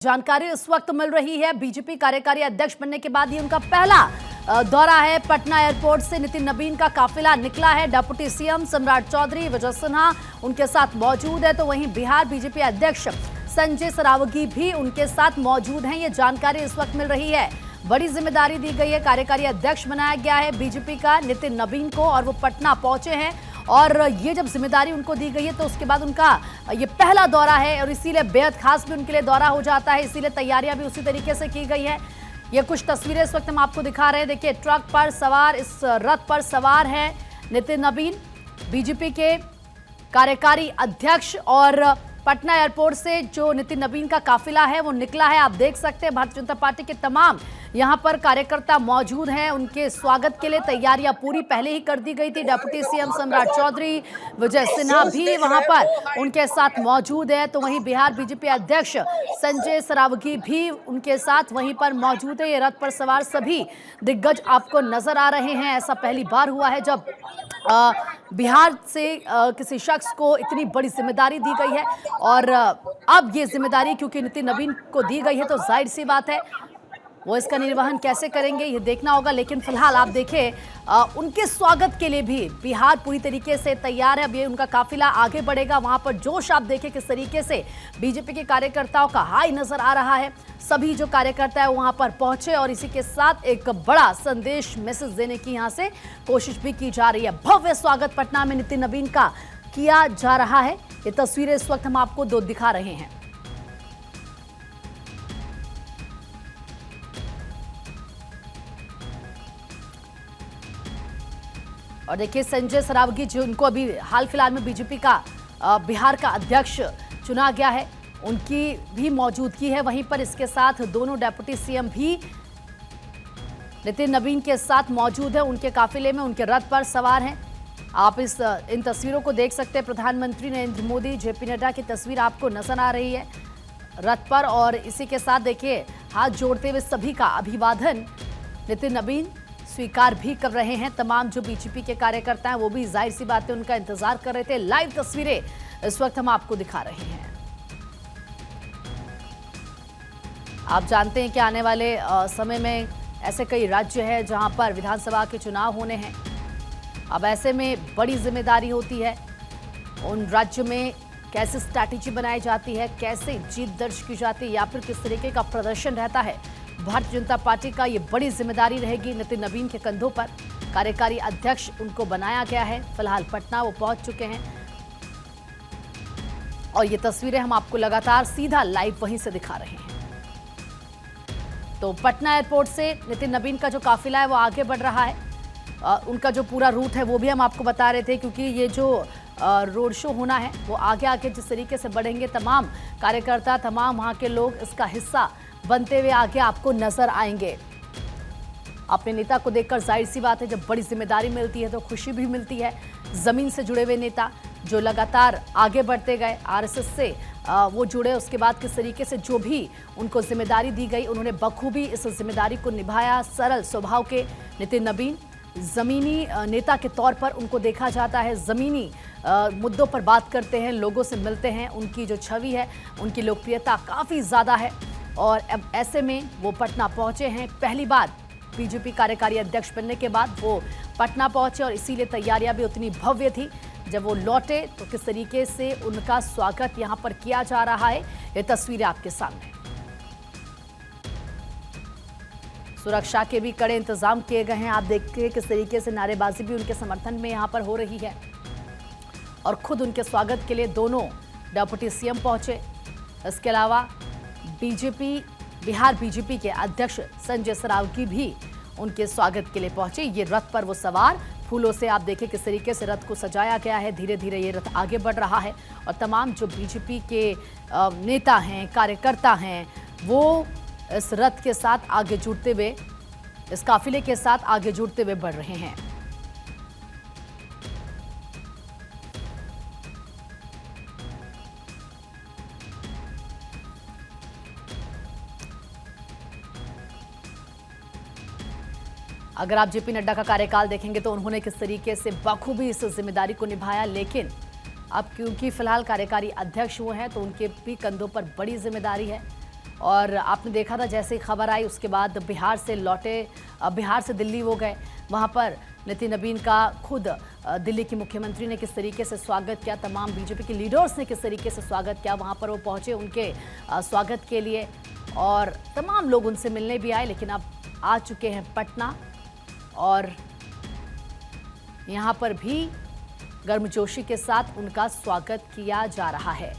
जानकारी इस वक्त मिल रही है। बीजेपी कार्यकारी अध्यक्ष बनने के बाद ही उनका पहला दौरा है। पटना एयरपोर्ट से नितिन नबीन का काफिला निकला है। डिप्टी सीएम सम्राट चौधरी, विजय सिन्हा उनके साथ मौजूद है, तो वहीं बिहार बीजेपी अध्यक्ष संजय सरावगी भी उनके साथ मौजूद हैं। ये जानकारी इस वक्त मिल रही है। बड़ी जिम्मेदारी दी गई है, कार्यकारी अध्यक्ष बनाया गया है बीजेपी का नितिन नबीन को, और वो पटना पहुंचे हैं। और ये जब जिम्मेदारी उनको दी गई है तो उसके बाद उनका ये पहला दौरा है, और इसीलिए बेहद खास भी उनके लिए दौरा हो जाता है, इसीलिए तैयारियां भी उसी तरीके से की गई है। ये कुछ तस्वीरें इस वक्त हम आपको दिखा रहे हैं। देखिए, ट्रक पर सवार, इस रथ पर सवार है नितिन नबीन, बीजेपी के कार्यकारी अध्यक्ष। और पटना एयरपोर्ट से जो नितिन नबीन का काफिला है वो निकला है। आप देख सकते हैं भारतीय जनता पार्टी के तमाम यहां पर कार्यकर्ता मौजूद हैं। उनके स्वागत के लिए तैयारियां पूरी पहले ही कर दी गई थी। डिप्टी सीएम सम्राट चौधरी, विजय सिन्हा भी वहां पर उनके साथ मौजूद है, तो वहीं बिहार बीजेपी अध्यक्ष संजय सरावगी भी उनके साथ वहीं पर मौजूद है। ये रथ पर सवार सभी दिग्गज आपको नजर आ रहे हैं। ऐसा पहली बार हुआ है जब बिहार से किसी शख्स को इतनी बड़ी जिम्मेदारी दी गई है, और अब ये जिम्मेदारी क्योंकि नितिन नबीन को दी गई है तो जाहिर सी बात है वो इसका निर्वहन कैसे करेंगे ये देखना होगा। लेकिन फिलहाल आप देखें, उनके स्वागत के लिए भी बिहार पूरी तरीके से तैयार है। अब ये उनका काफिला आगे बढ़ेगा, वहां पर जोश आप देखें किस तरीके से बीजेपी के कार्यकर्ताओं का हाई नजर आ रहा है। सभी जो कार्यकर्ता है वहां पर पहुंचे, और इसी के साथ एक बड़ा संदेश, मैसेज देने की यहां से कोशिश भी की जा रही है। भव्य स्वागत पटना में नितिन नबीन का किया जा रहा है। ये तस्वीरें इस वक्त हम आपको दो दिखा रहे हैं। और देखिए, संजय सरावगी जो उनको अभी हाल फिलहाल में बीजेपी का बिहार का अध्यक्ष चुना गया है, उनकी भी मौजूदगी है वहीं पर। इसके साथ दोनों डिप्टी सीएम भी नितिन नबीन के साथ मौजूद है। उनके काफिले में, उनके रथ पर सवार हैं। आप इन तस्वीरों को देख सकते हैं। प्रधानमंत्री नरेंद्र मोदी, जेपी नड्डा की तस्वीर आपको नजर आ रही है रथ पर, और इसी के साथ देखिए हाथ जोड़ते हुए सभी का अभिवादन नितिन नबीन स्वीकार भी कर रहे हैं। तमाम जो बीजेपी के कार्यकर्ता हैं वो भी जाहिर सी बात है उनका इंतजार कर रहे थे। लाइव तस्वीरें इस वक्त हम आपको दिखा रहे हैं। आप जानते हैं कि आने वाले समय में ऐसे कई राज्य हैं जहां पर विधानसभा के चुनाव होने हैं। अब ऐसे में बड़ी जिम्मेदारी होती है। उन राज्यों में कैसे स्ट्रैटेजी बनाई जाती है, कैसे जीत दर्ज की जाती है, या फिर किस तरीके का प्रदर्शन रहता है। भारतीय जनता पार्टी का ये बड़ी जिम्मेदारी रहेगी नितिन नबीन के कंधों पर। कार्यकारी अध्यक्ष उनको बनाया गया है। फिलहाल पटना वो पहुंच चुके हैं, और ये तस्वीरें हम आपको लगातार सीधा लाइव वहीं से दिखा रहे हैं। तो पटना एयरपोर्ट से नितिन नबीन का जो काफिला है वो आगे बढ़ रहा है। उनका जो पूरा रूट है वो भी हम आपको बता रहे थे, क्योंकि ये जो रोड शो होना है वो आगे आगे जिस तरीके से बढ़ेंगे, तमाम कार्यकर्ता, तमाम वहाँ के लोग इसका हिस्सा बनते हुए आगे आपको नजर आएंगे। अपने नेता को देखकर जाहिर सी बात है जब बड़ी जिम्मेदारी मिलती है तो खुशी भी मिलती है। जमीन से जुड़े हुए नेता जो लगातार आगे बढ़ते गए, आरएसएस से वो जुड़े, उसके बाद किस तरीके से जो भी उनको जिम्मेदारी दी गई उन्होंने बखूबी इस जिम्मेदारी को निभाया। सरल स्वभाव के नितिन नबीन, जमीनी नेता के तौर पर उनको देखा जाता है। जमीनी मुद्दों पर बात करते हैं, लोगों से मिलते हैं। उनकी जो छवि है, उनकी लोकप्रियता काफ़ी ज़्यादा है, और अब ऐसे में वो पटना पहुंचे हैं। पहली बार बीजेपी कार्यकारी अध्यक्ष बनने के बाद वो पटना पहुंचे, और इसीलिए तैयारियां भी उतनी भव्य थी। जब वो लौटे तो किस तरीके से उनका स्वागत यहां पर किया जा रहा है, ये तस्वीरें आपके सामने। सुरक्षा के भी कड़े इंतजाम किए गए हैं। आप देखिए किस तरीके से नारेबाजी भी उनके समर्थन में यहां पर हो रही है, और खुद उनके स्वागत के लिए दोनों डिप्टी सीएम पहुंचे। इसके अलावा बिहार बीजेपी के अध्यक्ष संजय सरावगी भी उनके स्वागत के लिए पहुंचे। ये रथ पर वो सवार, फूलों से आप देखें किस तरीके से रथ को सजाया गया है। धीरे धीरे ये रथ आगे बढ़ रहा है, और तमाम जो बीजेपी के नेता हैं, कार्यकर्ता हैं, वो इस रथ के साथ आगे जुड़ते हुए, इस काफिले के साथ आगे जुड़ते हुए बढ़ रहे हैं। अगर आप जेपी नड्डा का कार्यकाल देखेंगे तो उन्होंने किस तरीके से बखूबी इस जिम्मेदारी को निभाया, लेकिन अब क्योंकि फिलहाल कार्यकारी अध्यक्ष वो हैं तो उनके भी कंधों पर बड़ी जिम्मेदारी है। और आपने देखा था जैसे ही खबर आई उसके बाद बिहार से लौटे, बिहार से दिल्ली वो गए। वहाँ पर नितिन नबीन का खुद दिल्ली की मुख्यमंत्री ने किस तरीके से स्वागत किया, तमाम बीजेपी के लीडर्स ने किस तरीके से स्वागत किया। वहाँ पर वो पहुँचे उनके स्वागत के लिए और तमाम लोग उनसे मिलने भी आए। लेकिन अब आ चुके हैं पटना और यहाँ पर भी गर्मजोशी के साथ उनका स्वागत किया जा रहा है।